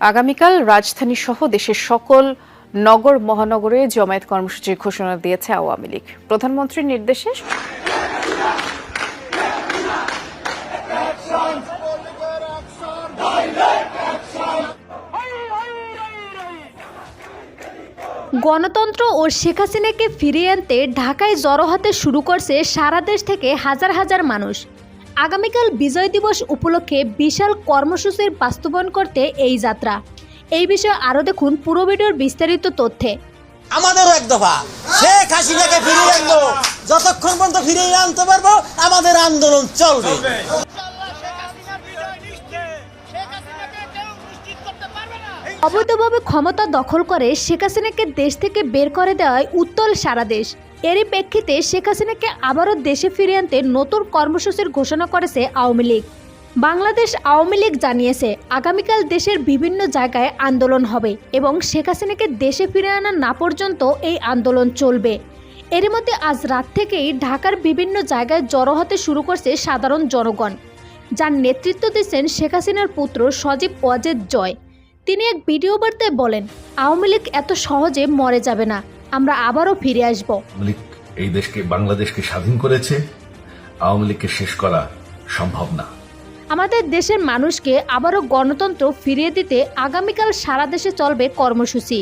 আগামীকাল রাজধানী সহ দেশের সকল নগর মহানগরে জমায়েত কর্মসূচির ঘোষণা দিয়েছে আওয়ামী লীগ। প্রধানমন্ত্রীর নির্দেশে গণতন্ত্র ও শেখ হাসিনাকে ফিরিয়ে আনতে ঢাকায় জড়ো হতে শুরু করছে সারা দেশ থেকে হাজার হাজার মানুষ। আগামীকাল বিজয় দিবস উপলক্ষে বিশাল কর্মসূচির বাস্তবায়ন করতে এই যাত্রা। এই বিষয়ে আরও দেখুন পুরো ভিডিওর বিস্তারিত তথ্যে। আমাদেরও এক দফা শেখ হাসিনাকে ফিরিয়ে আনবো, যতক্ষণ পর্যন্ত ফিরিয়ে আনতে পারবো আমাদের আন্দোলন চলবে। অবৈধভাবে ক্ষমতা দখল করে শেখ হাসিনাকে দেশ থেকে বের করে দেওয়ায় উত্তাল সারা দেশ। এরই প্রেক্ষিতে শেখ হাসিনাকে আবারও দেশে ফিরিয়ে আনতে নতুন কর্মসূচির ঘোষণা করেছে আওয়ামী লীগ। বাংলাদেশ আওয়ামী লীগ জানিয়েছে আগামীকাল দেশের বিভিন্ন জায়গায় আন্দোলন হবে এবং শেখ হাসিনাকে দেশে ফিরে আনা না পর্যন্ত এই আন্দোলন চলবে। এর মধ্যে আজ রাত থেকেই ঢাকার বিভিন্ন জায়গায় জড়ো হতে শুরু করছে সাধারণ জনগণ, যার নেতৃত্ব দিচ্ছেন শেখ হাসিনার পুত্র সজীব ওয়াজেদ জয়। তিনি এক ভিডিও বার্তায় বলেন, আওয়ামী লীগ এত সহজে মরে যাবে না, আমরা আবারও ফিরে আসব। আওয়ামী লীগ এই দেশকে বাংলাদেশকে স্বাধীন করেছে, আওয়ামী লীগকে শেষ করা সম্ভব না। আমাদের দেশের মানুষকে আবারও গণতন্ত্র ফিরিয়ে দিতে আগামীকাল সারা দেশে চলবে কর্মসূচি।